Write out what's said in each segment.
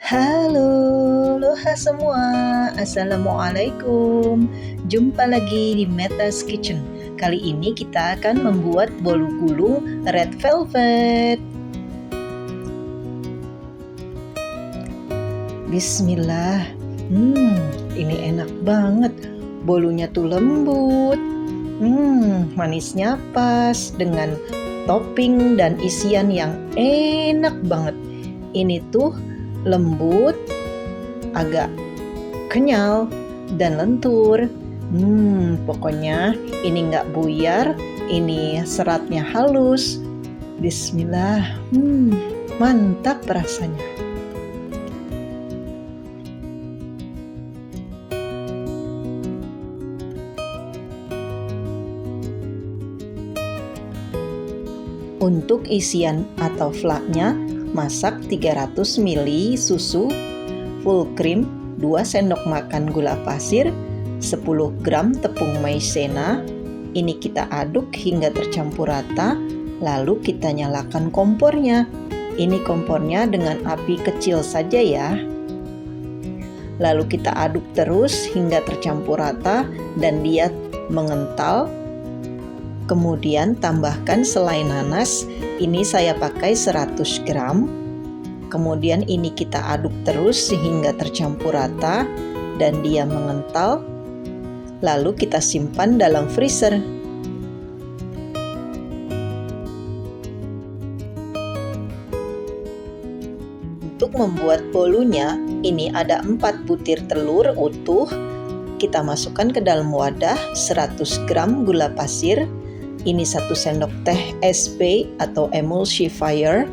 Halo, aloha semua. Assalamualaikum. Jumpa lagi di Meta's Kitchen. Kali ini kita akan membuat bolu gulung red velvet. Bismillah. Ini enak banget. Bolunya tuh lembut. Manisnya pas dengan topping dan isian yang enak banget. Ini tuh lembut, agak kenyal, dan lentur. Pokoknya ini nggak buyar, ini seratnya halus. Bismillah, mantap rasanya. Untuk isian atau flaknya, masak 300 ml susu full cream, 2 sendok makan gula pasir, 10 gram tepung maizena. Ini kita aduk hingga tercampur rata, lalu kita nyalakan kompornya. Ini kompornya dengan api kecil saja ya. Lalu kita aduk terus hingga tercampur rata dan dia mengental. Kemudian tambahkan selai nanas, ini saya pakai 100 gram. Kemudian ini kita aduk terus sehingga tercampur rata dan dia mengental. Lalu kita simpan dalam freezer. Untuk membuat bolunya, ini ada 4 butir telur utuh. Kita masukkan ke dalam wadah 100 gram gula pasir. Ini 1 sendok teh SB atau emulsifier,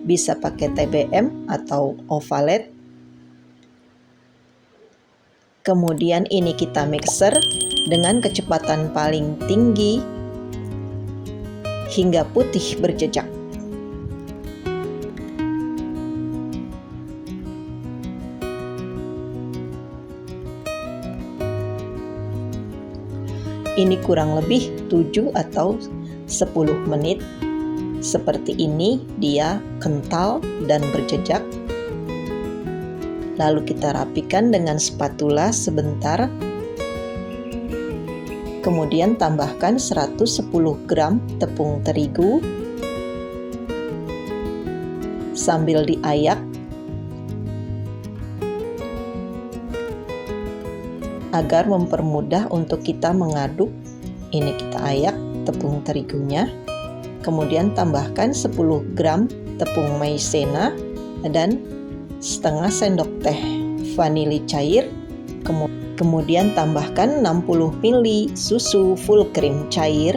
bisa pakai TBM atau ovalet. Kemudian ini kita mixer dengan kecepatan paling tinggi hingga putih berjejak. Ini kurang lebih 7 atau 10 menit. Seperti ini dia kental dan berjejak. Lalu kita rapikan dengan spatula sebentar. Kemudian tambahkan 110 gram tepung terigu. Sambil diayak agar mempermudah untuk kita mengaduk. Ini kita ayak tepung terigunya. Kemudian tambahkan 10 gram tepung maizena dan setengah sendok teh vanili cair. Kemudian tambahkan 60 ml susu full cream cair.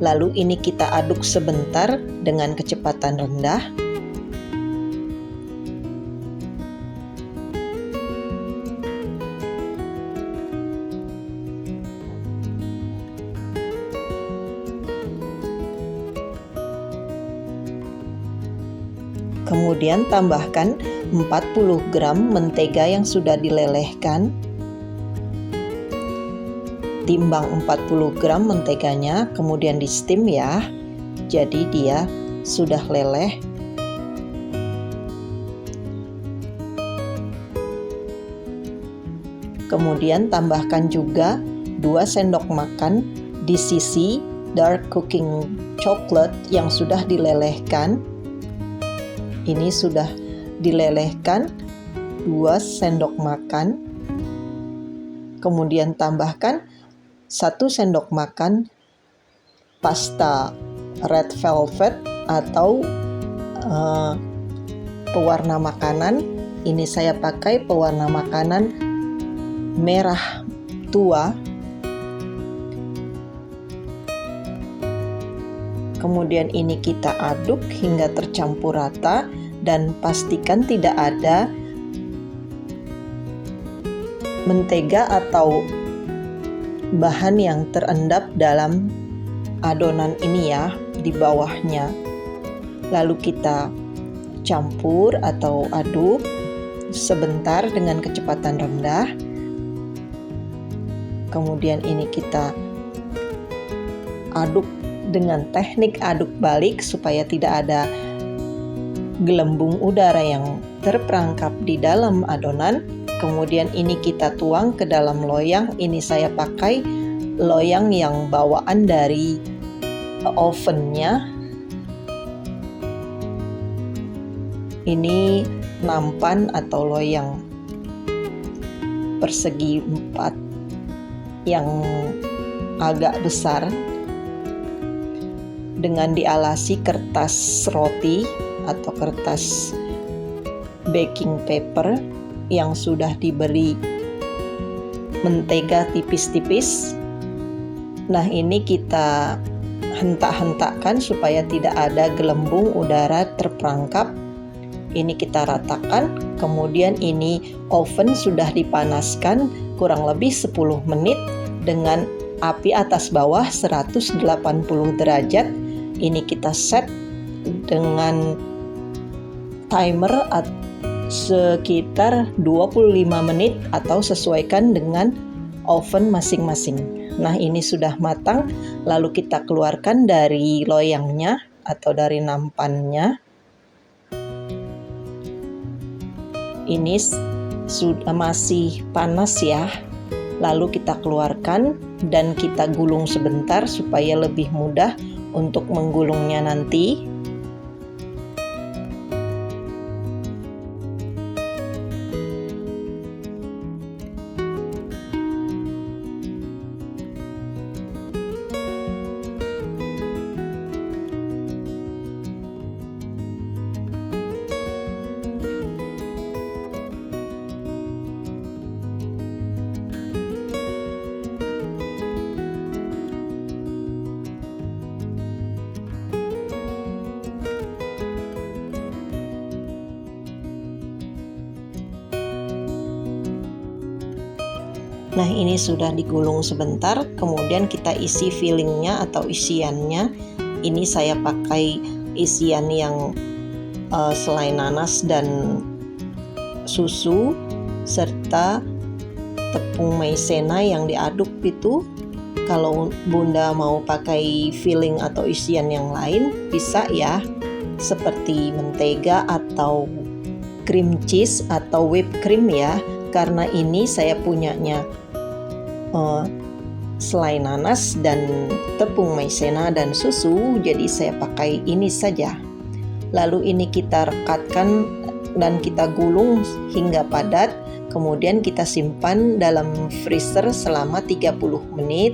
Lalu ini kita aduk sebentar dengan kecepatan rendah. Kemudian tambahkan 40 gram mentega yang sudah dilelehkan. Timbang 40 gram menteganya, kemudian di steam ya. Jadi dia sudah leleh. Kemudian tambahkan juga 2 sendok makan DCC dark cooking chocolate yang sudah dilelehkan. Ini sudah dilelehkan 2 sendok makan. Kemudian tambahkan 1 sendok makan pasta red velvet atau pewarna makanan. Ini saya pakai pewarna makanan merah tua. Kemudian ini kita aduk hingga tercampur rata dan pastikan tidak ada mentega atau bahan yang terendap dalam adonan ini ya, di bawahnya. Lalu kita campur atau aduk sebentar dengan kecepatan rendah. Kemudian ini kita aduk dengan teknik aduk balik supaya tidak ada gelembung udara yang terperangkap di dalam adonan. Kemudian ini kita tuang ke dalam loyang. Ini saya pakai loyang yang bawaan dari ovennya. Ini nampan atau loyang persegi 4 yang agak besar, dengan dialasi kertas roti atau kertas baking paper yang sudah diberi mentega tipis-tipis. Nah, ini kita hentak-hentakkan supaya tidak ada gelembung udara terperangkap. Ini kita ratakan. Kemudian ini oven sudah dipanaskan kurang lebih 10 menit dengan api atas bawah 180 derajat. Ini kita set dengan timer sekitar 25 menit atau sesuaikan dengan oven masing-masing. Nah, ini sudah matang, lalu kita keluarkan dari loyangnya atau dari nampannya. Ini sudah masih panas ya. Lalu kita keluarkan dan kita gulung sebentar supaya lebih mudah untuk menggulungnya nanti. Nah, ini sudah digulung sebentar, kemudian kita isi fillingnya atau isiannya. Ini saya pakai isian yang selai nanas dan susu serta tepung maizena yang diaduk itu. Kalau Bunda mau pakai filling atau isian yang lain bisa ya, seperti mentega atau cream cheese atau whipped cream ya. Karena ini saya punyanya selai nanas dan tepung maizena dan susu, jadi saya pakai ini saja. Lalu ini kita rekatkan dan kita gulung hingga padat. Kemudian kita simpan dalam freezer selama 30 menit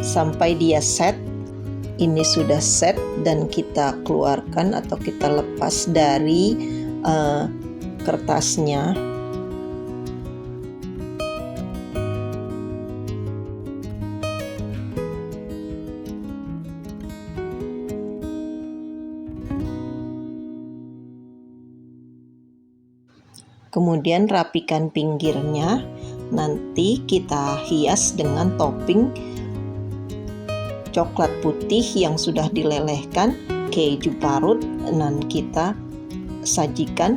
sampai dia set. Ini sudah set dan kita keluarkan atau kita lepas dari kertasnya. Kemudian rapikan pinggirnya. Nanti kita hias dengan topping coklat putih yang sudah dilelehkan, keju parut, dan kita sajikan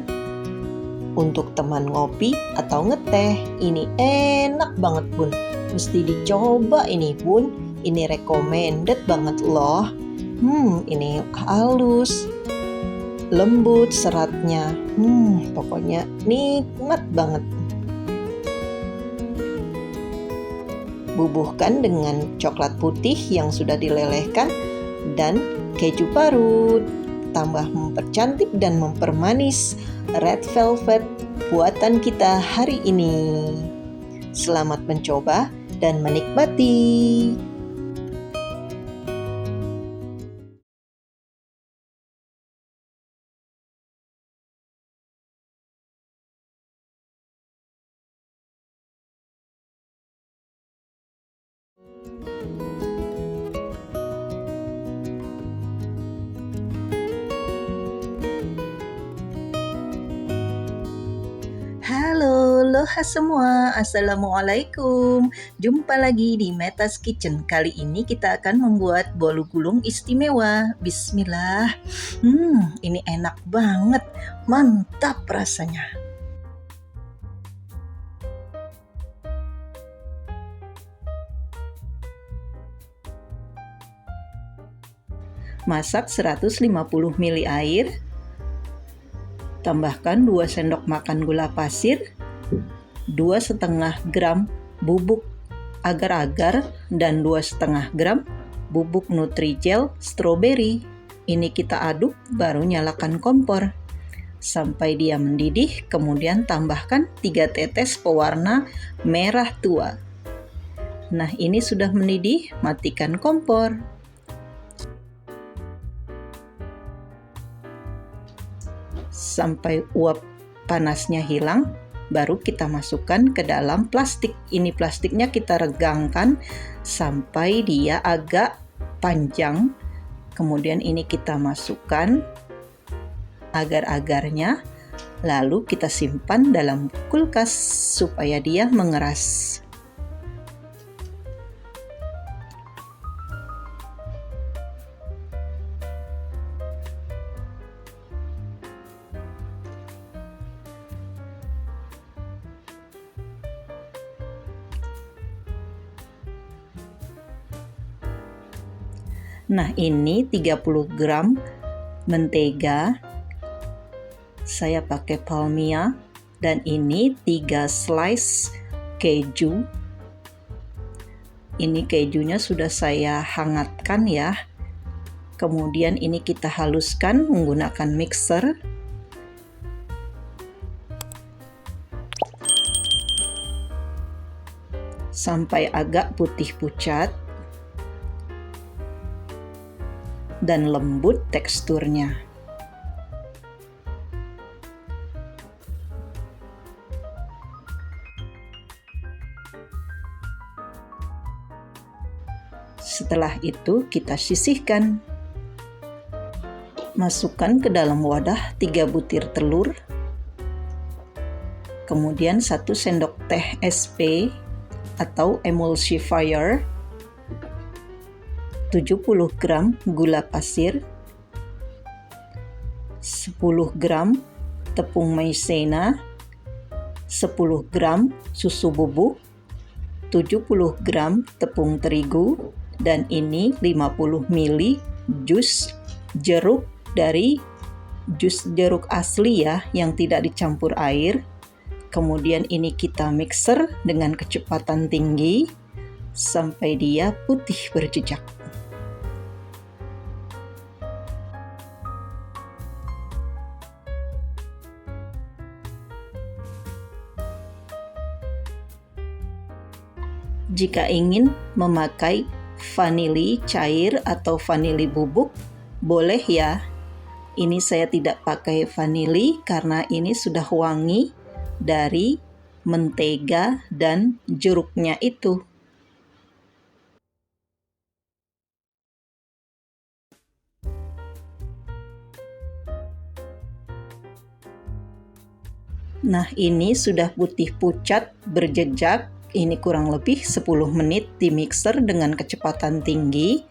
untuk teman ngopi atau ngeteh. Ini enak banget Bun, mesti dicoba ini Bun. Ini recommended banget loh. Ini halus, lembut seratnya, pokoknya nikmat banget. Bubuhkan dengan coklat putih yang sudah dilelehkan dan keju parut. Tambah mempercantik dan mempermanis red velvet buatan kita hari ini. Selamat mencoba dan menikmati. Halo, aloha semua, assalamualaikum. Jumpa lagi di Meta's Kitchen. Kali ini kita akan membuat bolu gulung istimewa. Bismillah. Ini enak banget, mantap rasanya. Masak 150 ml air. Tambahkan 2 sendok makan gula pasir, 2,5 gram bubuk agar-agar, dan 2,5 gram bubuk Nutrijel stroberi. Ini kita aduk, baru nyalakan kompor sampai dia mendidih, kemudian tambahkan 3 tetes pewarna merah tua. Nah, ini sudah mendidih, matikan kompor. Sampai uap panasnya hilang, baru kita masukkan ke dalam plastik. Ini plastiknya kita regangkan sampai dia agak panjang. Kemudian ini kita masukkan agar-agarnya, lalu kita simpan dalam kulkas supaya dia mengeras. Nah, ini 30 gram mentega. Saya pakai Palmia, dan ini 3 slice keju. Ini kejunya sudah saya hangatkan ya. Kemudian ini kita haluskan menggunakan mixer. Sampai agak putih pucat dan lembut teksturnya. Setelah itu kita sisihkan. Masukkan ke dalam wadah 3 butir telur. Kemudian 1 sendok teh SP atau emulsifier, 70 gram gula pasir, 10 gram tepung maizena, 10 gram susu bubuk, 70 gram tepung terigu, dan ini 50 ml jus jeruk dari jus jeruk asli ya, yang tidak dicampur air. Kemudian ini kita mixer dengan kecepatan tinggi sampai dia putih berjejak. Jika ingin memakai vanili cair atau vanili bubuk, boleh ya. Ini saya tidak pakai vanili karena ini sudah wangi dari mentega dan jeruknya itu. Nah, ini sudah putih pucat berjejak. Ini kurang lebih 10 menit di mixer dengan kecepatan tinggi.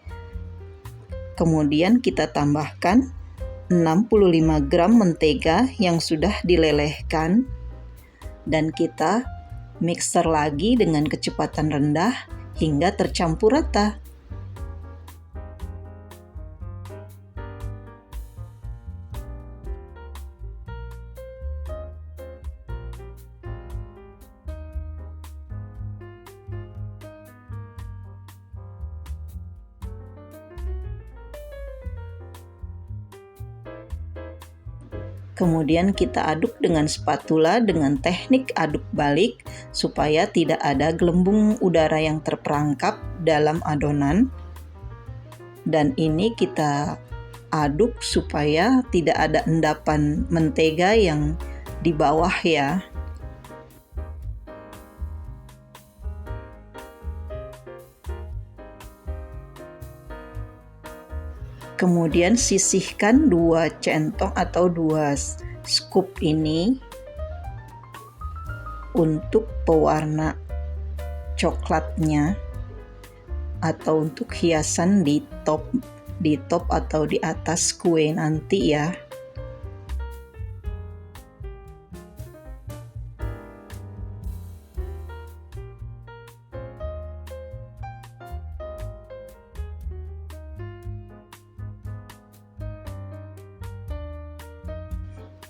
Kemudian kita tambahkan 65 gram mentega yang sudah dilelehkan, dan kita mixer lagi dengan kecepatan rendah hingga tercampur rata. Kemudian kita aduk dengan spatula dengan teknik aduk balik supaya tidak ada gelembung udara yang terperangkap dalam adonan. Dan ini kita aduk supaya tidak ada endapan mentega yang di bawah ya. Kemudian sisihkan 2 centong atau 2 scoop ini untuk pewarna coklatnya atau untuk hiasan di top atau di atas kue nanti ya.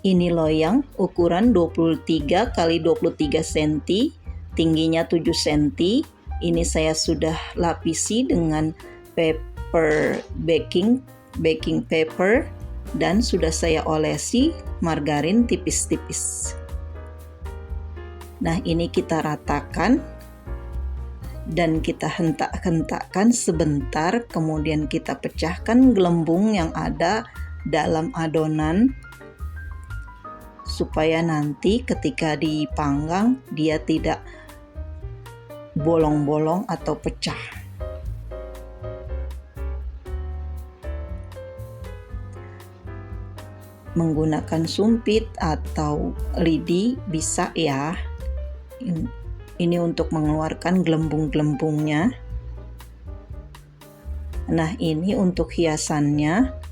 Ini loyang ukuran 23 x 23 cm, tingginya 7 cm. Ini saya sudah lapisi dengan paper baking paper dan sudah saya olesi margarin tipis-tipis. Nah, ini kita ratakan dan kita hentak-hentakkan sebentar, kemudian kita pecahkan gelembung yang ada dalam adonan supaya nanti ketika dipanggang dia tidak bolong-bolong atau pecah. Menggunakan sumpit atau lidi bisa ya. Ini untuk mengeluarkan gelembung-gelembungnya. Nah, ini untuk hiasannya.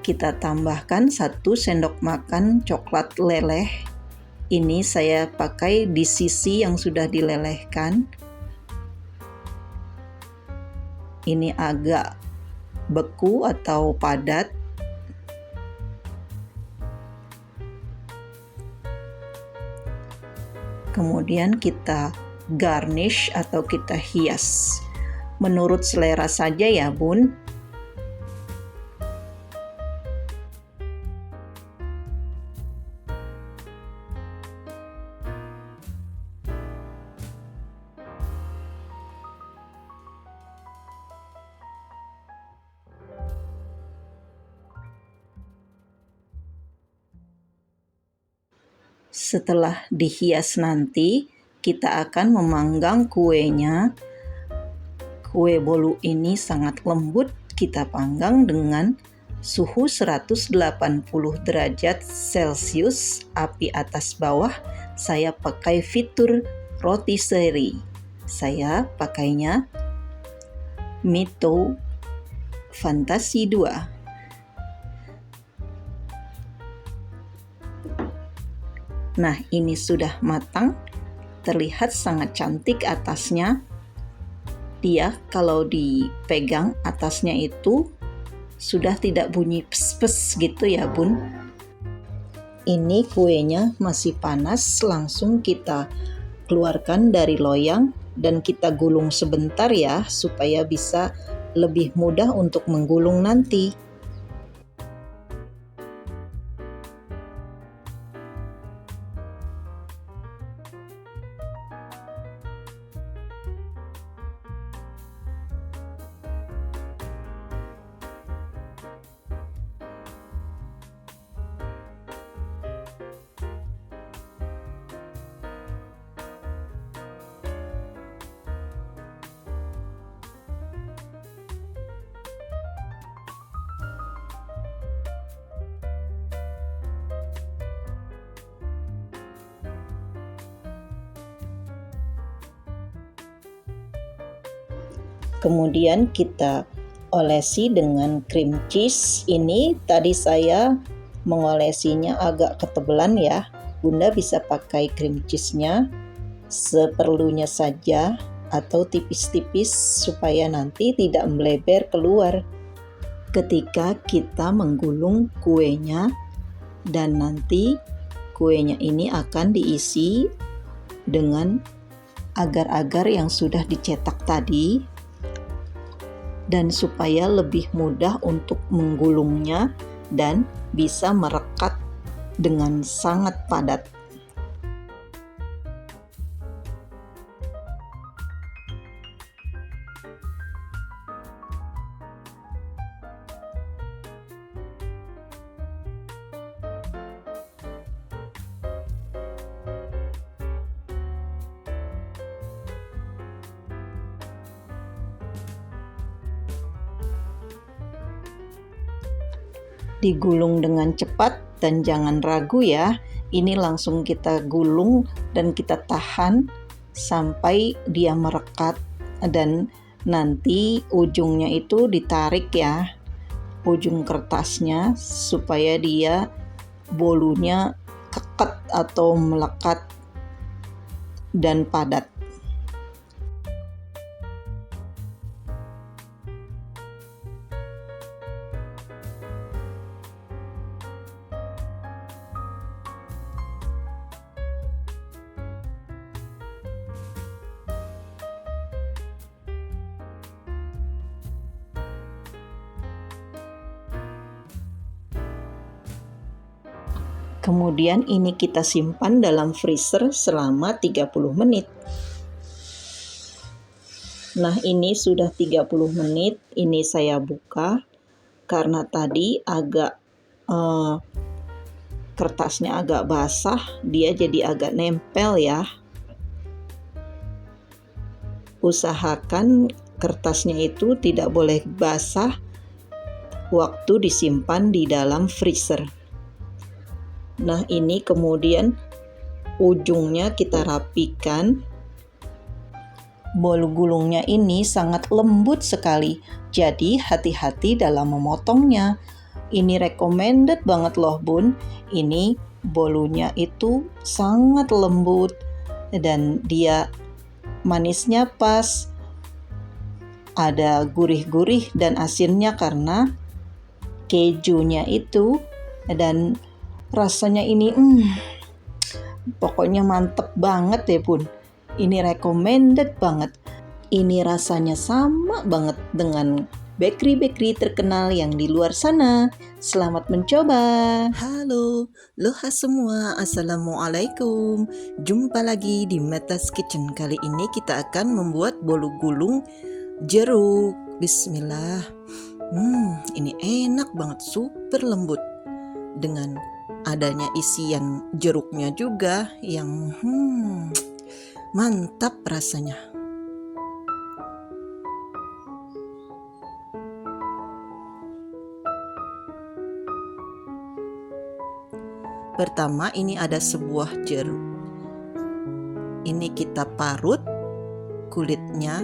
Kita tambahkan 1 sendok makan coklat leleh. Ini saya pakai di sisi yang sudah dilelehkan. Ini agak beku atau padat. Kemudian kita garnish atau kita hias. Menurut selera saja ya, Bun. Setelah dihias nanti, kita akan memanggang kuenya. Kue bolu ini sangat lembut, kita panggang dengan suhu 180 derajat Celcius, api atas bawah. Saya pakai fitur rotisserie. Saya pakainya Mito Fantasi 2. Nah, ini sudah matang, terlihat sangat cantik atasnya. Dia kalau dipegang atasnya itu sudah tidak bunyi pes-pes gitu ya, Bun. Ini kuenya masih panas, langsung kita keluarkan dari loyang dan kita gulung sebentar ya, supaya bisa lebih mudah untuk menggulung nanti. Kemudian kita olesi dengan cream cheese. Ini tadi saya mengolesinya agak ketebalan ya. Bunda bisa pakai cream cheese-nya seperlunya saja atau tipis-tipis supaya nanti tidak melebar keluar ketika kita menggulung kuenya. Dan nanti kuenya ini akan diisi dengan agar-agar yang sudah dicetak tadi, dan supaya lebih mudah untuk menggulungnya dan bisa merekat dengan sangat padat. Digulung dengan cepat dan jangan ragu ya. Ini langsung kita gulung dan kita tahan sampai dia merekat, dan nanti ujungnya itu ditarik ya, ujung kertasnya, supaya dia bolunya keket atau melekat dan padat. Kemudian ini kita simpan dalam freezer selama 30 menit. Nah, ini sudah 30 menit, ini saya buka karena tadi agak kertasnya agak basah, dia jadi agak nempel ya. Usahakan kertasnya itu tidak boleh basah waktu disimpan di dalam freezer. Nah, ini kemudian ujungnya kita rapikan. Bolu gulungnya ini sangat lembut sekali, jadi hati-hati dalam memotongnya. Ini recommended banget loh bun. Ini bolunya itu sangat lembut dan dia manisnya pas. Ada gurih-gurih dan asinnya karena kejunya itu, dan rasanya ini pokoknya mantep banget deh bun. Ini recommended banget. Ini rasanya sama banget dengan bakery-bakery terkenal yang di luar sana. Selamat mencoba. Halo, loha semua. Assalamualaikum. Jumpa lagi di Meta's Kitchen. Kali ini kita akan membuat bolu gulung jeruk. Bismillah. Ini enak banget, super lembut. Dengan adanya isian jeruknya juga yang mantap rasanya. Pertama, ini ada sebuah jeruk. Ini kita parut kulitnya.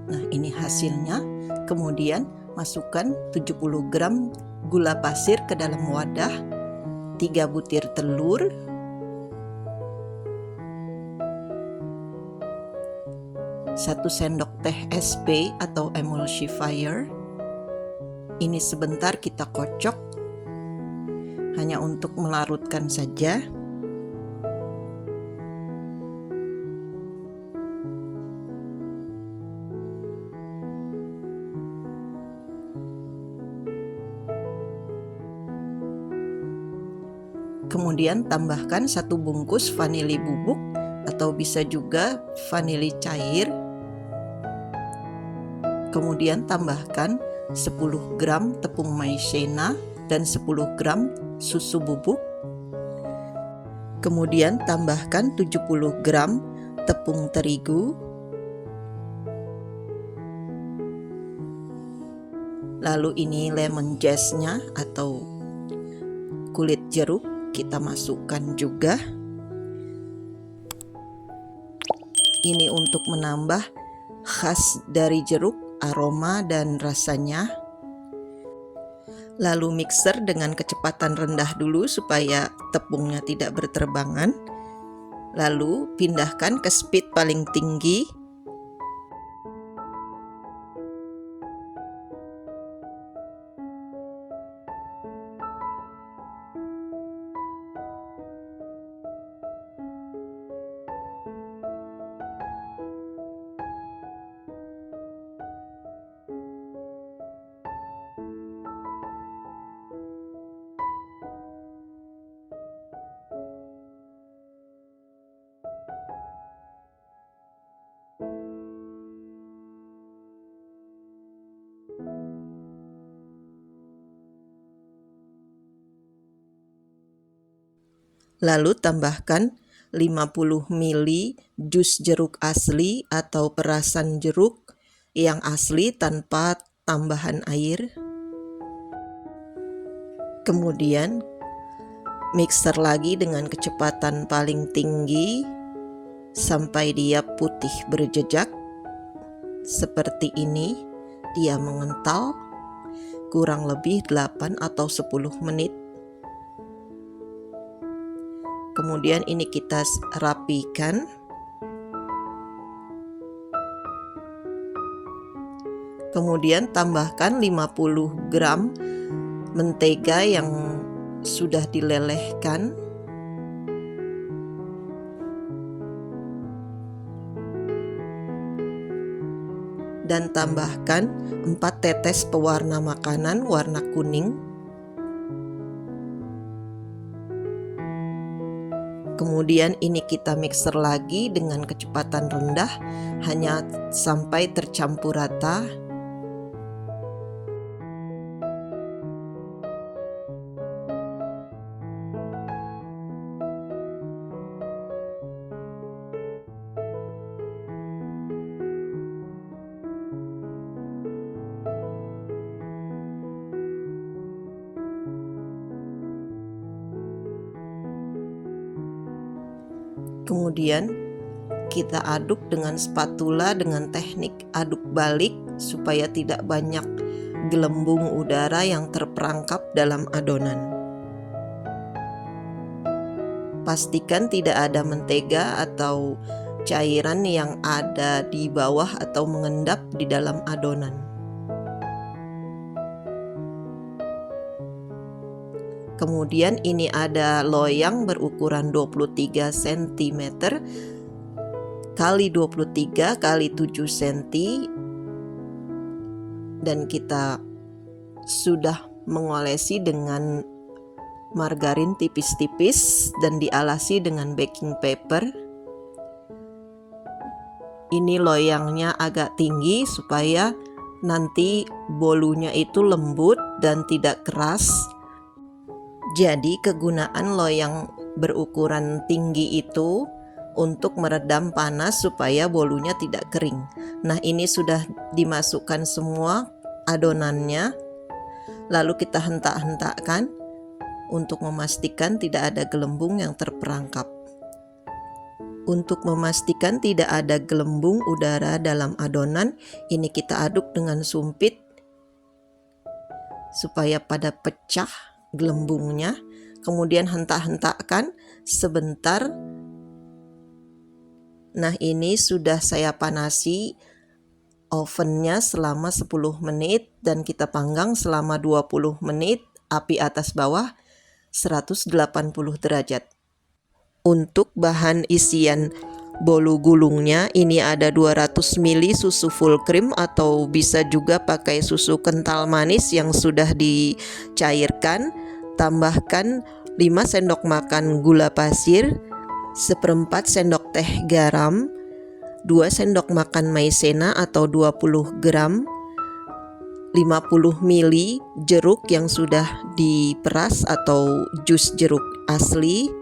Nah, ini hasilnya. Kemudian masukkan 70 gram gula pasir ke dalam wadah, 3 butir telur, 1 sendok teh SP atau emulsifier. Ini sebentar kita kocok, hanya untuk melarutkan saja. Kemudian tambahkan 1 bungkus vanili bubuk atau bisa juga vanili cair. Kemudian tambahkan 10 gram tepung maizena dan 10 gram susu bubuk. Kemudian tambahkan 70 gram tepung terigu. Lalu ini lemon zestnya atau kulit jeruk kita masukkan juga. Ini untuk menambah khas dari jeruk, aroma dan rasanya. Lalu mixer dengan kecepatan rendah dulu supaya tepungnya tidak berterbangan. Lalu pindahkan ke speed paling tinggi. Lalu tambahkan 50 ml jus jeruk asli atau perasan jeruk yang asli tanpa tambahan air. Kemudian mixer lagi dengan kecepatan paling tinggi sampai dia putih berjejak. Seperti ini, dia mengental kurang lebih 8 atau 10 menit. Kemudian ini kita rapikan. Kemudian tambahkan 50 gram mentega yang sudah dilelehkan. dan tambahkan 4 tetes pewarna makanan warna kuning. Kemudian ini kita mixer lagi dengan kecepatan rendah hanya sampai tercampur rata. Kemudian kita aduk dengan spatula dengan teknik aduk balik supaya tidak banyak gelembung udara yang terperangkap dalam adonan. Pastikan tidak ada mentega atau cairan yang ada di bawah atau mengendap di dalam adonan. Kemudian ini ada loyang berukuran 23 cm kali 23 kali 7 cm, dan kita sudah mengolesi dengan margarin tipis-tipis dan dialasi dengan baking paper. Ini loyangnya agak tinggi supaya nanti bolunya itu lembut dan tidak keras. Jadi kegunaan loyang berukuran tinggi itu untuk meredam panas supaya bolunya tidak kering. Nah, ini sudah dimasukkan semua adonannya. Lalu kita hentak-hentakkan untuk memastikan tidak ada gelembung yang terperangkap. Untuk memastikan tidak ada gelembung udara dalam adonan, ini kita aduk dengan sumpit supaya pada pecah gelembungnya. Kemudian hentak-hentakkan sebentar. Nah, ini sudah saya panasi ovennya selama 10 menit dan kita panggang selama 20 menit, api atas bawah 180 derajat. Untuk bahan isian bolu gulungnya, ini ada 200 ml susu full cream atau bisa juga pakai susu kental manis yang sudah dicairkan. Tambahkan 5 sendok makan gula pasir, 1/4 sendok teh garam, 2 sendok makan maizena atau 20 gram, 50 ml jeruk yang sudah diperas atau jus jeruk asli.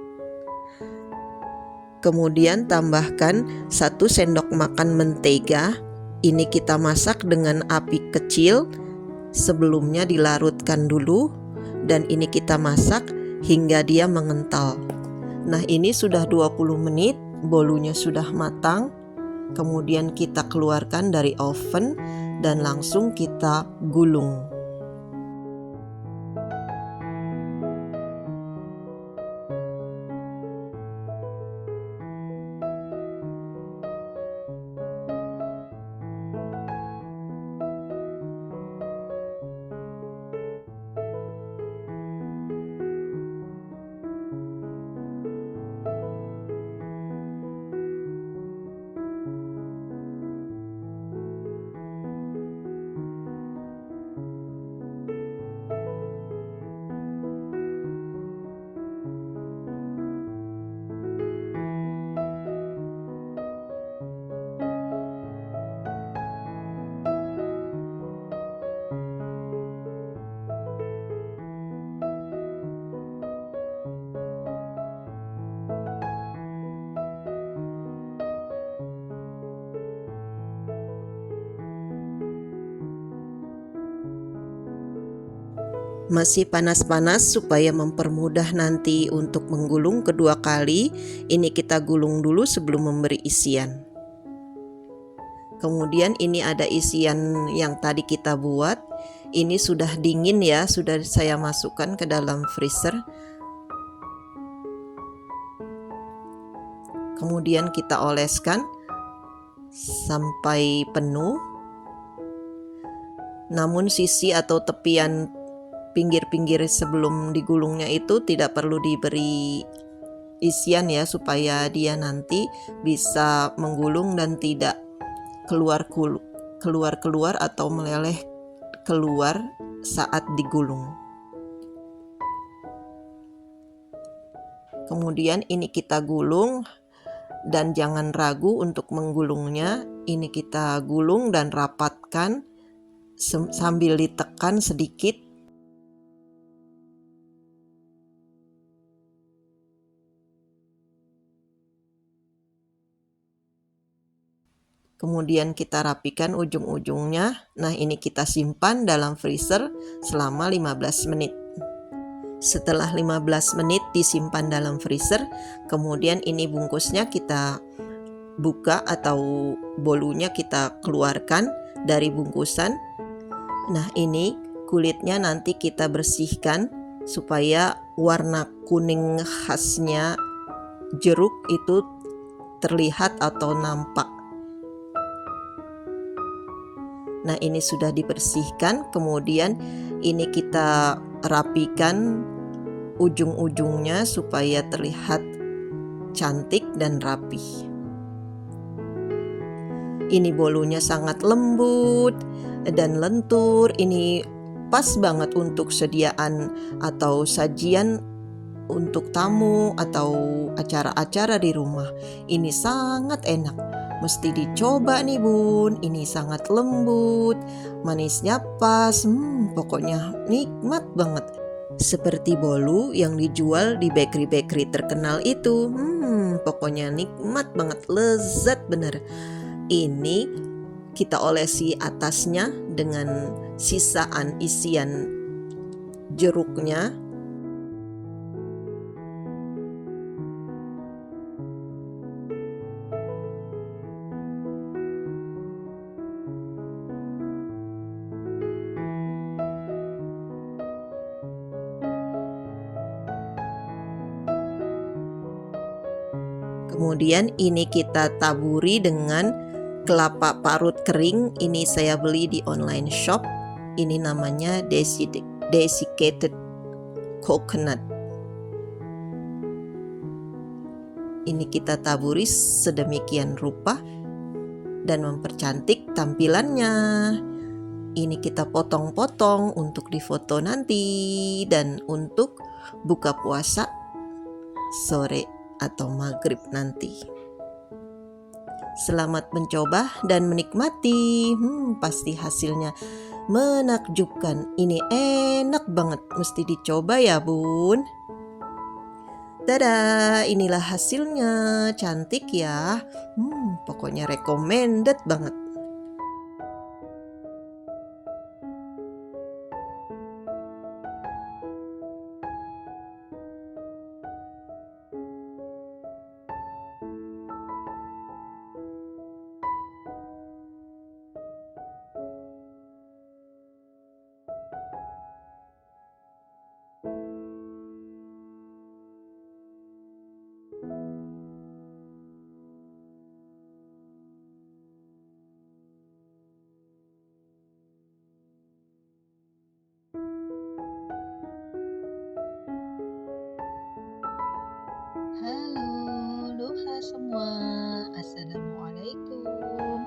Kemudian tambahkan 1 sendok makan mentega. Ini kita masak dengan api kecil. Sebelumnya dilarutkan dulu dan ini kita masak hingga dia mengental. Nah, ini sudah 20 menit, bolunya sudah matang. Kemudian kita keluarkan dari oven dan langsung kita gulung. Masih panas-panas supaya mempermudah nanti untuk menggulung kedua kali. Ini kita gulung dulu sebelum memberi isian. Kemudian ini ada isian yang tadi kita buat. Ini sudah dingin ya, sudah saya masukkan ke dalam freezer. Kemudian kita oleskan sampai penuh. Namun sisi atau tepian pinggir-pinggir sebelum digulungnya itu tidak perlu diberi isian ya, supaya dia nanti bisa menggulung dan tidak keluar keluar-keluar atau meleleh keluar saat digulung. Kemudian ini kita gulung dan jangan ragu untuk menggulungnya. Ini kita gulung dan rapatkan sambil ditekan sedikit. Kemudian kita rapikan ujung-ujungnya. Nah, ini kita simpan dalam freezer selama 15 menit. Setelah 15 menit disimpan dalam freezer, kemudian ini bungkusnya kita buka atau bolunya kita keluarkan dari bungkusan. Nah, ini kulitnya nanti kita bersihkan supaya warna kuning khasnya jeruk itu terlihat atau nampak. Nah, ini sudah dibersihkan, kemudian ini kita rapikan ujung-ujungnya supaya terlihat cantik dan rapi. Ini bolunya sangat lembut dan lentur. Ini pas banget untuk sediaan atau sajian untuk tamu atau acara-acara di rumah. Ini sangat enak. Mesti dicoba nih bun, ini sangat lembut, manisnya pas, pokoknya nikmat banget. Seperti bolu yang dijual di bakery-bakery terkenal itu, pokoknya nikmat banget, lezat bener. Ini kita olesi atasnya dengan sisaan isian jeruknya. Kemudian ini kita taburi dengan kelapa parut kering. Ini saya beli di online shop. Ini namanya desiccated coconut. Ini kita taburi sedemikian rupa dan mempercantik tampilannya. Ini kita potong-potong untuk difoto nanti dan untuk buka puasa sore atau maghrib nanti. Selamat mencoba dan menikmati. Pasti hasilnya menakjubkan. Ini enak banget, mesti dicoba ya bun. Tada, inilah hasilnya, cantik ya. Pokoknya recommended banget. Halo, aloha semua. Assalamualaikum.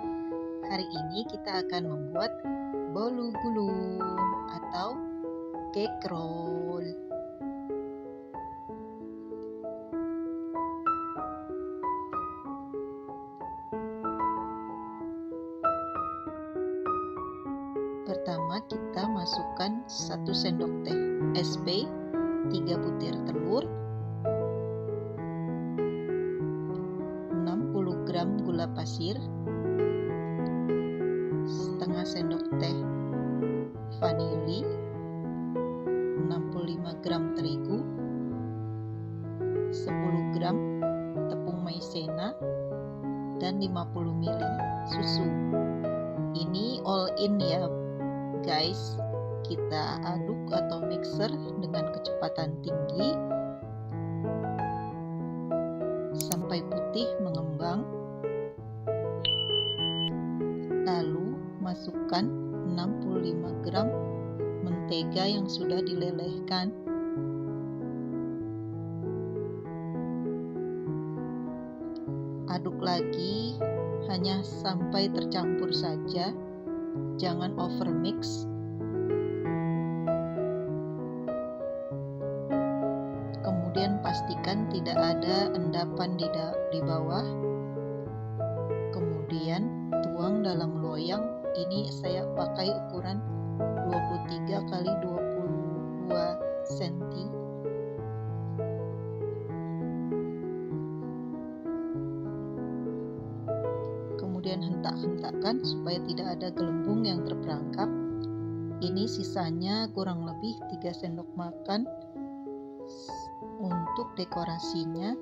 Hari ini kita akan membuat bolu gulung atau cake roll. Pertama kita masukkan 1 sendok teh SP, 3 butir telur, 60 gram gula pasir, setengah sendok teh vanili, 65 gram terigu, 10 gram tepung maizena, dan 50 ml susu. Ini all in ya guys. Kita aduk atau mixer dengan kecepatan tinggi sampai putih mengembang. Lalu masukkan 65 gram mentega yang sudah dilelehkan. Aduk lagi hanya sampai tercampur saja jangan over mix. Kemudian pastikan tidak ada endapan di bawah. Kemudian tuang dalam loyang. Ini saya pakai ukuran 23 kali 22 cm. Kemudian hentak-hentakkan supaya tidak ada gelembung yang terperangkap. Ini sisanya kurang lebih 3 sendok makan untuk dekorasinya.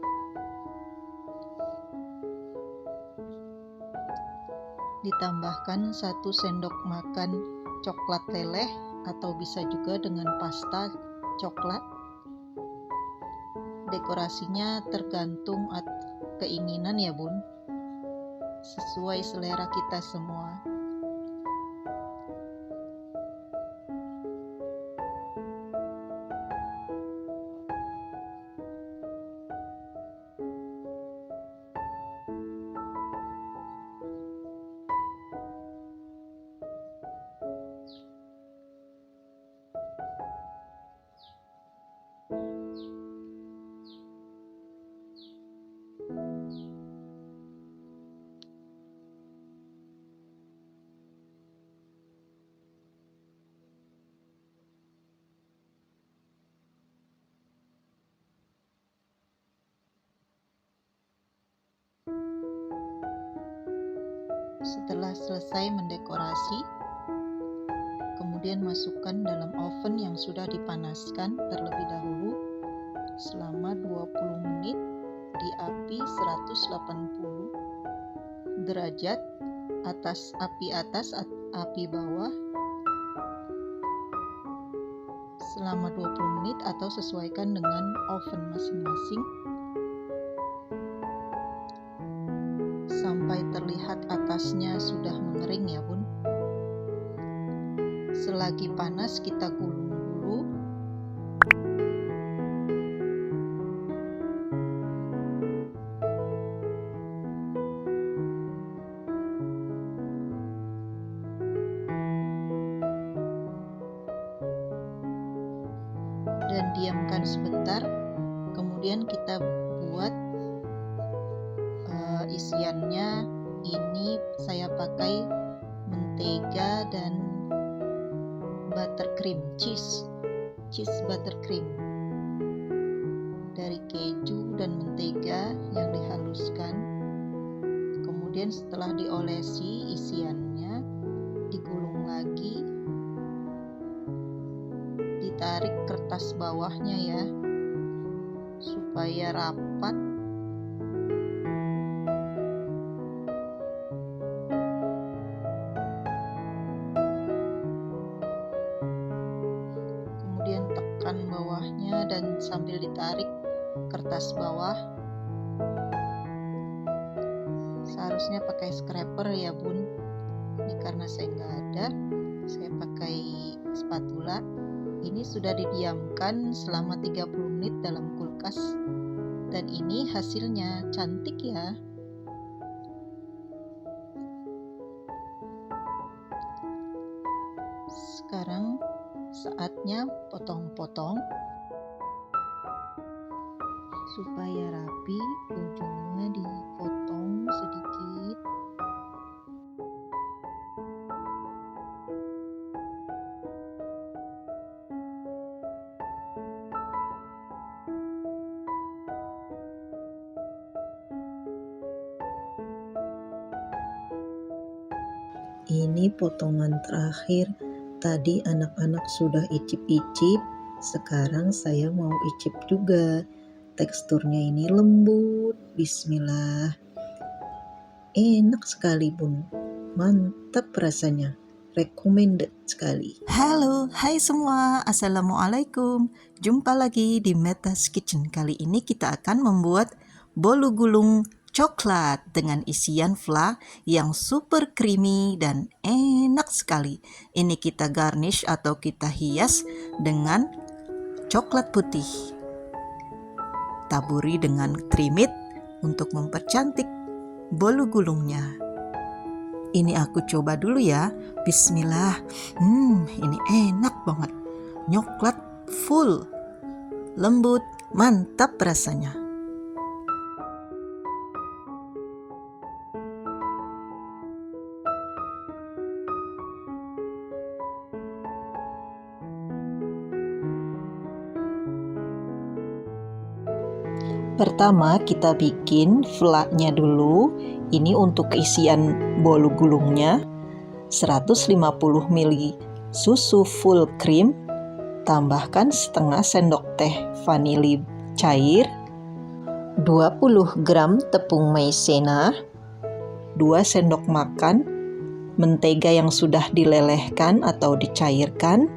Ditambahkan 1 sendok makan coklat leleh atau bisa juga dengan pasta coklat. Dekorasinya tergantung keinginan ya bun, sesuai selera kita semua. Setelah selesai mendekorasi, kemudian masukkan dalam oven yang sudah dipanaskan terlebih dahulu selama 20 menit di api 180 derajat, api atas, api bawah selama 20 menit atau sesuaikan dengan oven masing-masing sampai terlihat atasnya sudah mengering ya bun. Selagi panas kita gulung dulu. Dan diamkan sebentar, kemudian kita buat isiannya. Ini saya pakai mentega dan buttercream, cheese buttercream dari keju dan mentega yang dihaluskan. Kemudian setelah diolesi isiannya, digulung lagi, ditarik kertas bawahnya ya supaya rapat. Kemudian tekan bawahnya dan sambil ditarik kertas bawah. Seharusnya pakai scraper ya bun, ini karena saya nggak ada, saya pakai spatula. Ini sudah didiamkan selama 30 menit dalam kulkas, dan ini hasilnya cantik ya. Sekarang saatnya potong-potong supaya rapi, ujungnya dipotong sedikit. Ini potongan terakhir. Tadi anak-anak sudah icip-icip, sekarang saya mau icip juga. Teksturnya ini lembut, bismillah. Enak sekali bun, mantap rasanya, recommended sekali. Halo, hai semua, assalamualaikum. Jumpa lagi di Meta's Kitchen. Kali ini kita akan membuat bolu gulung coklat dengan isian fla yang super creamy dan enak sekali. Ini kita garnish atau kita hias dengan coklat putih. Taburi dengan trimit untuk mempercantik bolu gulungnya. ini aku coba dulu ya. Bismillah. Ini enak banget. Coklat full. Lembut, mantap rasanya. Pertama kita bikin flaknya dulu. Ini untuk isian bolu gulungnya. 150 ml susu full cream, tambahkan setengah sendok teh vanili cair, 20 gram tepung maizena, 2 sendok makan mentega yang sudah dilelehkan atau dicairkan,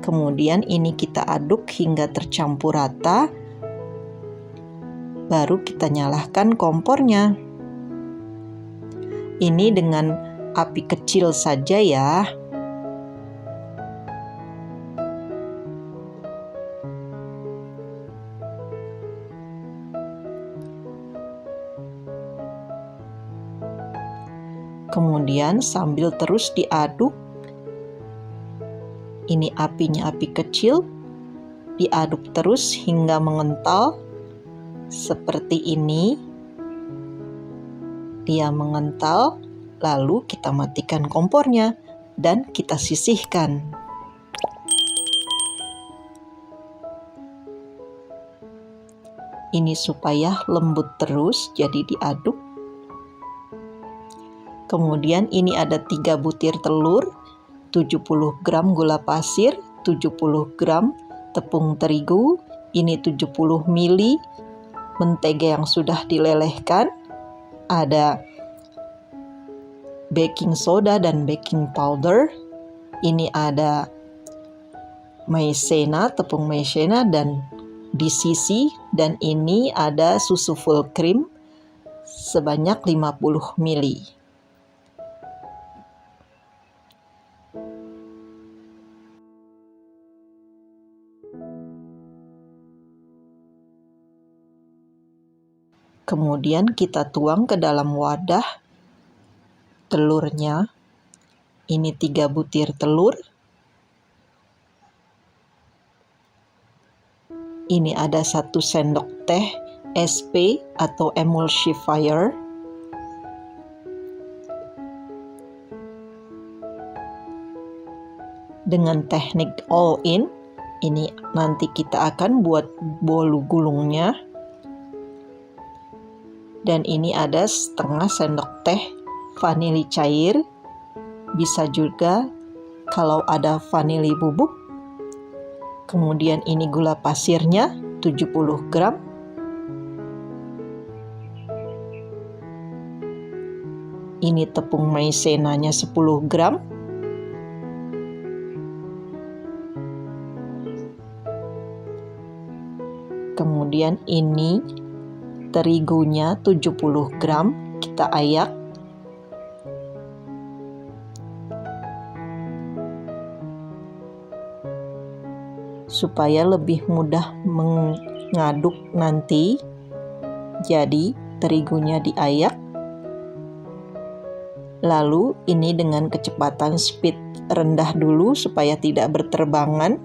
kemudian ini kita aduk hingga tercampur rata, baru kita nyalakan kompornya. Ini dengan api kecil saja ya. Kemudian sambil terus diaduk, ini apinya api kecil, diaduk terus hingga mengental seperti ini. Dia mengental, lalu kita matikan kompornya dan kita sisihkan. Ini supaya lembut terus, jadi diaduk. Kemudian ini ada 3 butir telur, 70 gram gula pasir, 70 gram tepung terigu, ini 70 ml mentega yang sudah dilelehkan, ada baking soda dan baking powder, ini ada maizena, tepung maizena dan disisi, dan ini ada susu full cream sebanyak 50 ml. Kemudian kita tuang ke dalam wadah telurnya. Ini 3 butir telur. Ini ada 1 sendok teh SP atau emulsifier. Dengan teknik all in, ini nanti kita akan buat bolu gulungnya. Dan ini ada setengah sendok teh vanili cair, bisa juga kalau ada vanili bubuk. Kemudian ini gula pasirnya 70 gram, ini tepung maizenanya 10 gram, kemudian ini terigunya 70 gram, kita ayak. Supaya lebih mudah mengaduk nanti, jadi terigunya diayak. Lalu ini dengan kecepatan speed rendah dulu supaya tidak berterbangan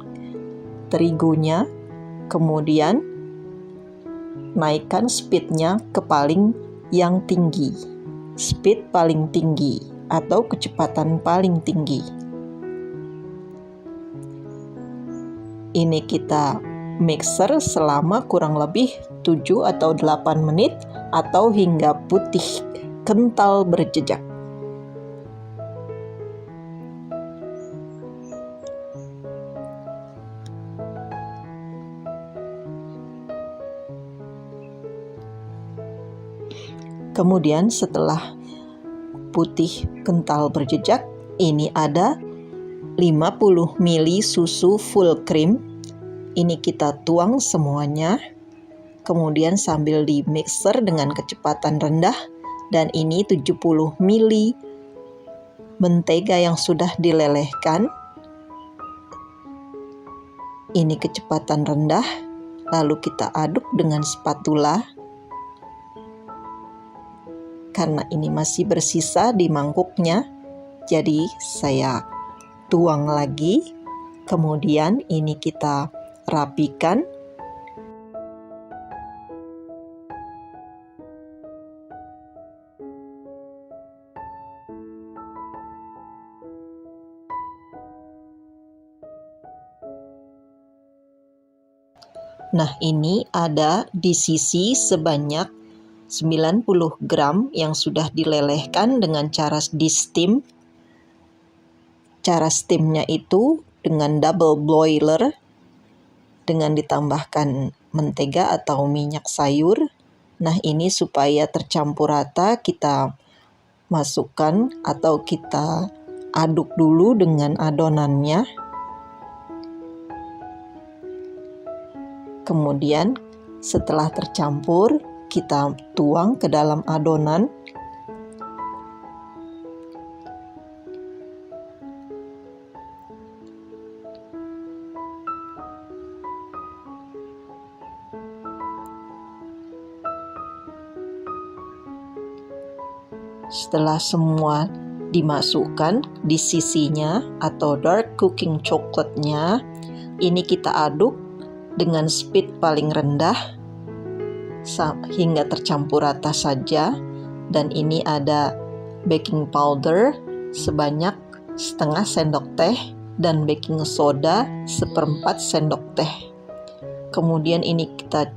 terigunya, kemudian naikkan speednya ke paling yang tinggi, speed paling tinggi atau kecepatan paling tinggi. Ini kita mixer selama kurang lebih 7 atau 8 menit atau hingga putih kental berjejak. Kemudian setelah putih kental berjejak, ini ada 50 ml susu full cream. Ini kita tuang semuanya. Kemudian sambil di mixer dengan kecepatan rendah, dan ini 70 ml mentega yang sudah dilelehkan. Ini kecepatan rendah, lalu kita aduk dengan spatula. karena ini masih bersisa di mangkuknya. Jadi saya tuang lagi. Kemudian ini kita rapikan. Nah, ini ada di sisi sebanyak 90 gram yang sudah dilelehkan dengan cara di steam. Cara steamnya itu dengan double boiler dengan ditambahkan mentega atau minyak sayur. Nah, ini supaya tercampur rata kita masukkan atau kita aduk dulu dengan adonannya. Kemudian setelah tercampur, kita tuang ke dalam adonan. Setelah semua dimasukkan di sisinya atau dark cooking coklatnya, ini kita aduk dengan speed paling rendah hingga tercampur rata saja. Dan ini ada baking powder sebanyak setengah sendok teh dan baking soda 1/4 sendok teh. Kemudian ini kita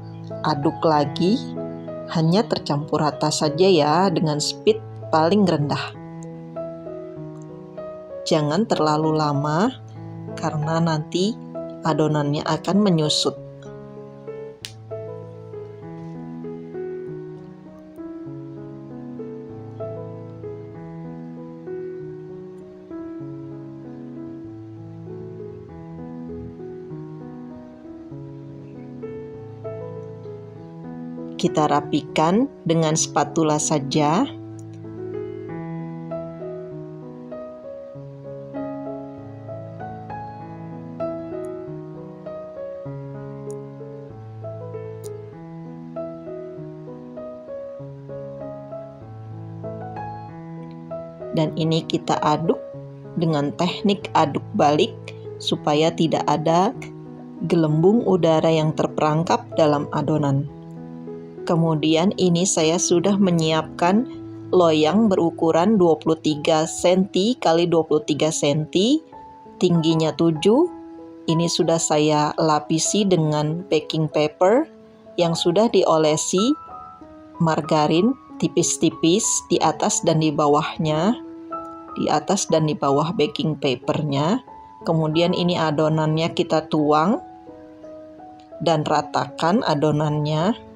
aduk lagi, hanya tercampur rata saja ya dengan speed paling rendah. Jangan terlalu lama karena nanti adonannya akan menyusut. Kita rapikan dengan spatula saja. Dan ini kita aduk dengan teknik aduk balik supaya tidak ada gelembung udara yang terperangkap dalam adonan. Kemudian ini saya sudah menyiapkan loyang berukuran 23 cm x 23 cm, tingginya 7. Ini sudah saya lapisi dengan baking paper yang sudah diolesi margarin tipis-tipis di atas dan di bawahnya, di atas dan di bawah baking papernya. Kemudian ini adonannya kita tuang dan ratakan adonannya.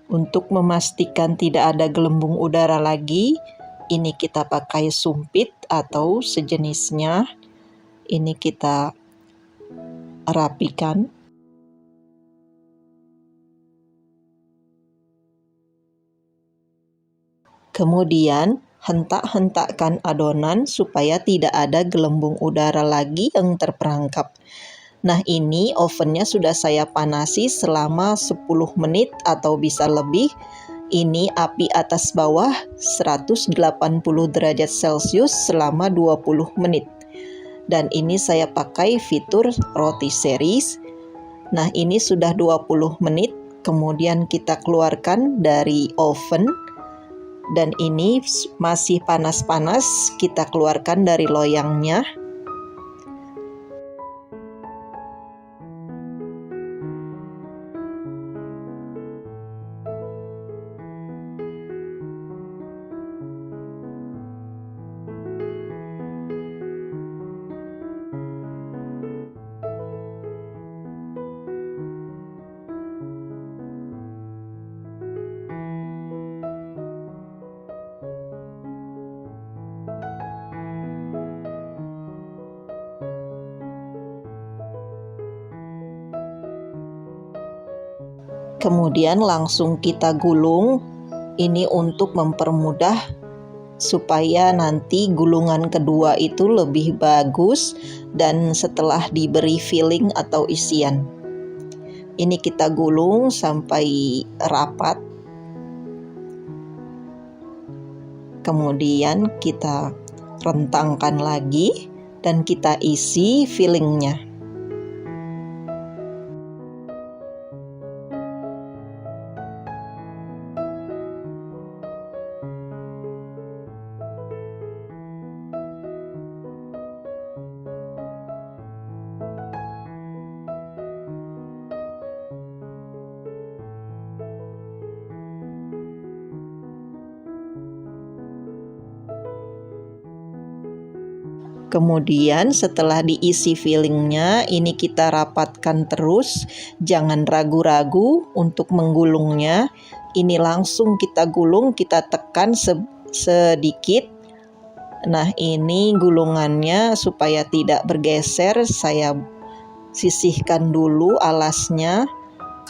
Untuk memastikan tidak ada gelembung udara lagi, ini kita pakai sumpit atau sejenisnya. Ini kita rapikan. Kemudian hentak-hentakkan adonan supaya tidak ada gelembung udara lagi yang terperangkap. Nah, ini ovennya sudah saya panasi selama 10 menit atau bisa lebih. Ini api atas bawah 180 derajat Celcius selama 20 menit. Dan ini saya pakai fitur roti series. Nah, ini sudah 20 menit. Kemudian kita keluarkan dari oven. Dan ini masih panas-panas, kita keluarkan dari loyangnya. Kemudian langsung kita gulung Ini untuk mempermudah supaya nanti gulungan kedua itu lebih bagus dan setelah diberi filling atau isian. Ini kita gulung sampai rapat. Kemudian kita rentangkan lagi dan kita isi fillingnya. Kemudian setelah diisi fillingnya, ini kita rapatkan terus, jangan ragu-ragu untuk menggulungnya. Ini langsung kita gulung, kita tekan sedikit. Nah, ini gulungannya supaya tidak bergeser, saya sisihkan dulu alasnya.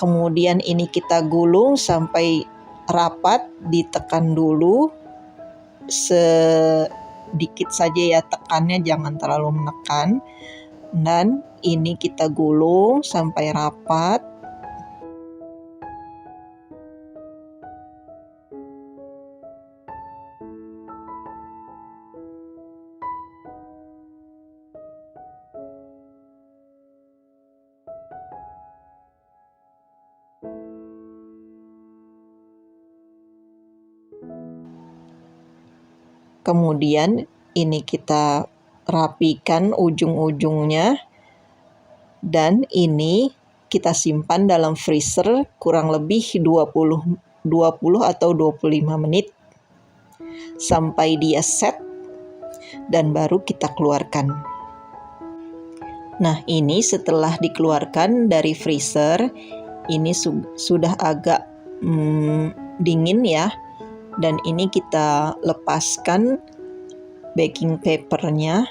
Kemudian ini kita gulung sampai rapat, ditekan dulu sedikit saja ya tekannya, jangan terlalu menekan. Dan ini kita gulung sampai rapat. Kemudian ini kita rapikan ujung-ujungnya, dan ini kita simpan dalam freezer kurang lebih 20 atau 25 menit sampai dia set, dan baru kita keluarkan. Nah, ini setelah dikeluarkan dari freezer, ini sudah agak dingin ya. Dan ini kita lepaskan baking papernya.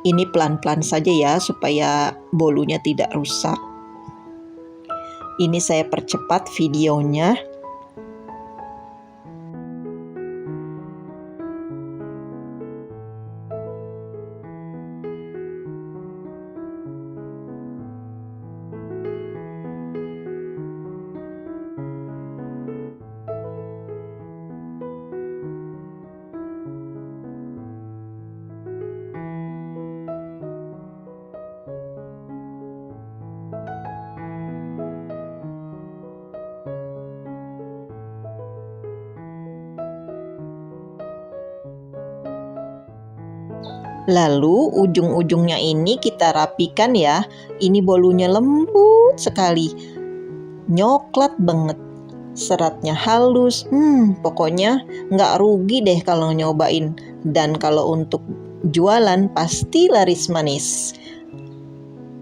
Ini pelan-pelan saja ya supaya bolunya tidak rusak. Ini saya percepat videonya. Lalu ujung-ujungnya ini kita rapikan ya. Ini bolunya lembut sekali, nyoklat banget, seratnya halus. Pokoknya nggak rugi deh kalau nyobain. Dan kalau untuk jualan pasti laris manis.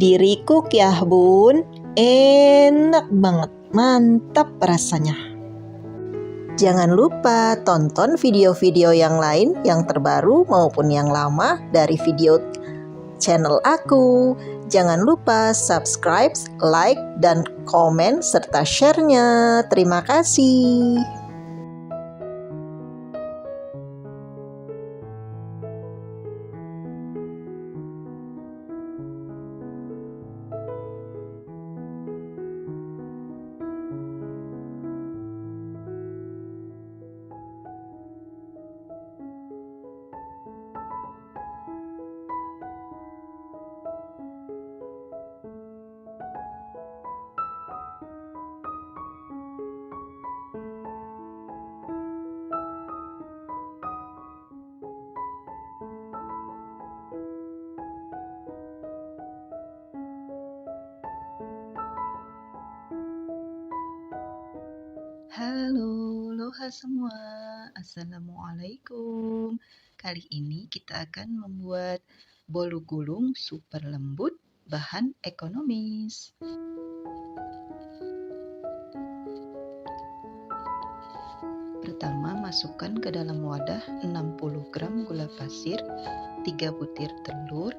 Dirikuk ya bun, enak banget, mantap rasanya. Jangan lupa tonton video-video yang lain yang terbaru maupun yang lama dari video channel aku. Jangan lupa subscribe, like, dan komen serta share-nya. Terima kasih. Halo, aloha semua. Assalamualaikum. Kali ini kita akan membuat bolu gulung super lembut, bahan ekonomis. Pertama, masukkan ke dalam wadah 60 gram gula pasir, 3 butir telur,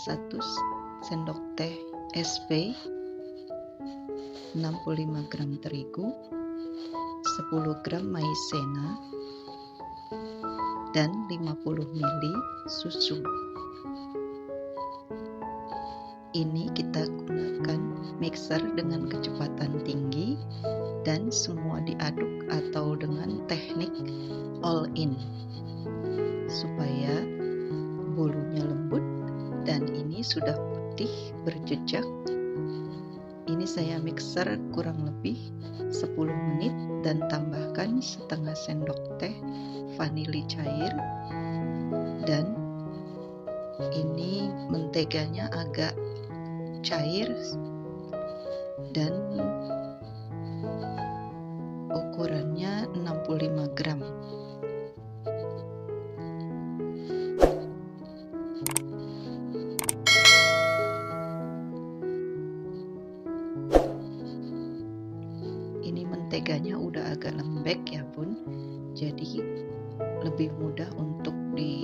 1 sendok teh SP, 65 gram terigu, 10 gram maizena, dan 50 ml susu. Ini kita gunakan mixer dengan kecepatan tinggi dan semua diaduk atau dengan teknik all in supaya bolunya lembut dan ini sudah putih berjejak. Ini saya mixer kurang lebih 10 menit dan tambahkan setengah sendok teh vanili cair, dan ini menteganya agak cair dan ukurannya 65 gram. Ini menteganya udah agak lembek ya bun, jadi lebih mudah untuk di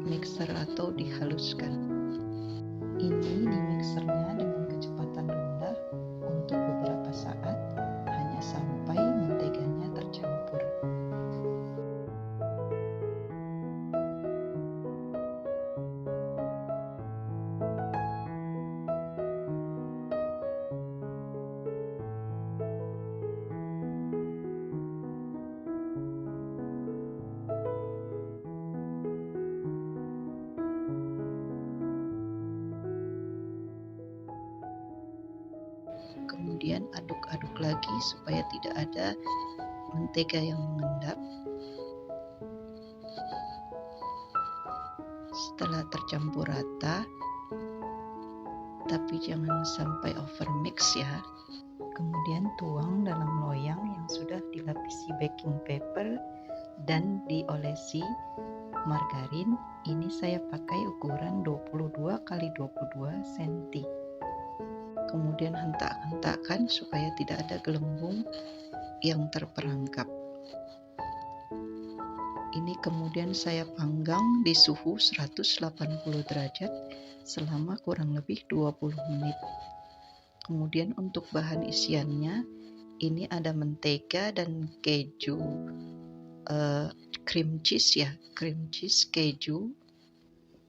mixer atau dihaluskan. Ini di mixernya dengan kecepatan rendah untuk beberapa saat, hanya sampai menteganya tercampur. Kemudian aduk-aduk lagi supaya tidak ada mentega yang mengendap. Setelah tercampur rata, tapi jangan sampai over mix ya. Kemudian tuang dalam loyang yang sudah dilapisi baking paper dan diolesi margarin. Ini saya pakai ukuran 22 x 22 cm. Kemudian hentak-hentakkan supaya tidak ada gelembung yang terperangkap. Ini kemudian saya panggang di suhu 180 derajat selama kurang lebih 20 menit. Kemudian untuk bahan isiannya, ini ada mentega dan keju, cream cheese ya, cream cheese keju.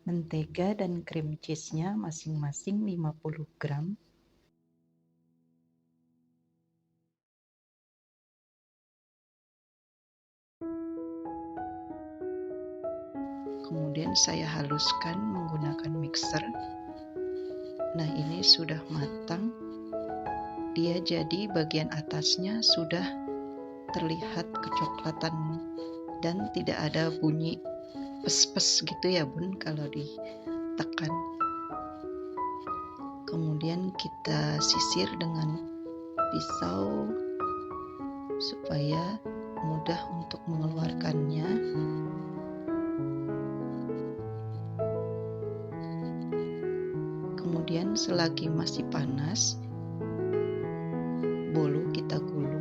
Mentega dan cream cheese-nya masing-masing 50 gram. Kemudian saya haluskan menggunakan mixer. Nah, ini sudah matang. Dia jadi bagian atasnya sudah terlihat kecoklatan dan tidak ada bunyi pes-pes gitu ya bun kalau ditekan. Kemudian kita sisir dengan pisau supaya mudah untuk mengeluarkannya. Kemudian selagi masih panas, bolu kita gulung.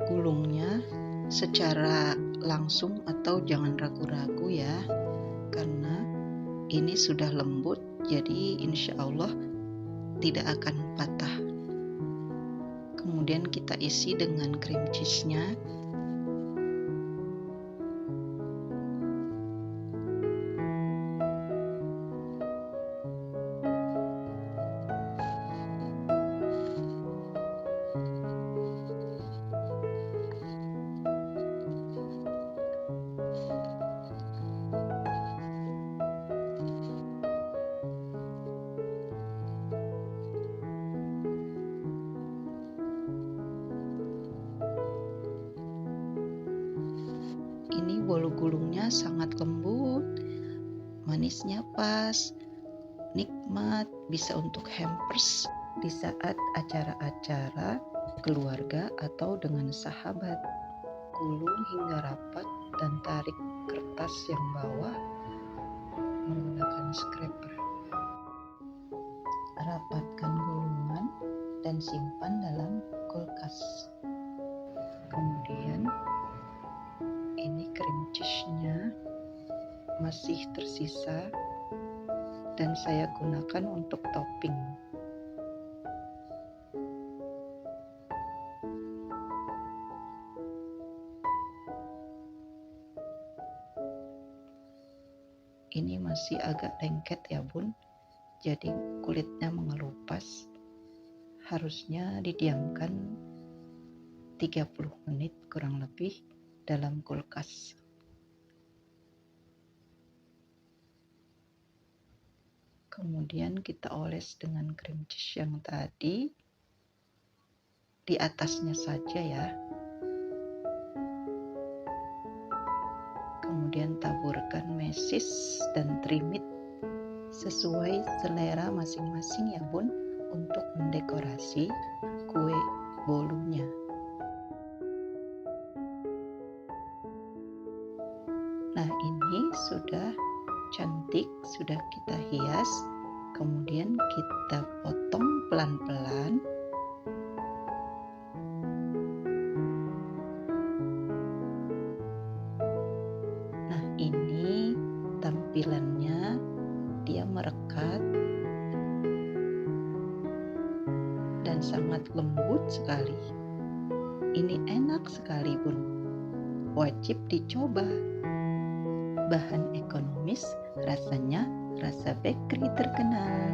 Gulungnya secara langsung atau jangan ragu-ragu ya, karena ini sudah lembut, jadi insya Allah tidak akan patah. Kemudian kita isi dengan cream cheese-nya. Ini bolu gulungnya sangat lembut, manisnya pas, nikmat, bisa untuk hampers di saat acara-acara keluarga atau dengan sahabat. gulung hingga rapat dan tarik kertas yang bawah menggunakan scraper. Rapatkan gulungan dan simpan dalam kulkas. Kemudian ini cream cheese-nya masih tersisa dan saya gunakan untuk topping. Ini masih agak lengket ya bun, jadi kulitnya mengelupas. Harusnya didiamkan 30 menit kurang lebih dalam kulkas. Kemudian kita oles dengan cream cheese yang tadi di atasnya saja ya. Kemudian taburkan mesis dan trimit sesuai selera masing-masing ya bun untuk mendekorasi kue bolunya. Nah ini sudah cantik, sudah kita hias. Kemudian kita potong pelan-pelan. Nah ini tampilannya, dia merekat dan sangat lembut sekali. Ini enak sekali bun, wajib dicoba. Bahan ekonomis, rasanya rasa bakery terkenal.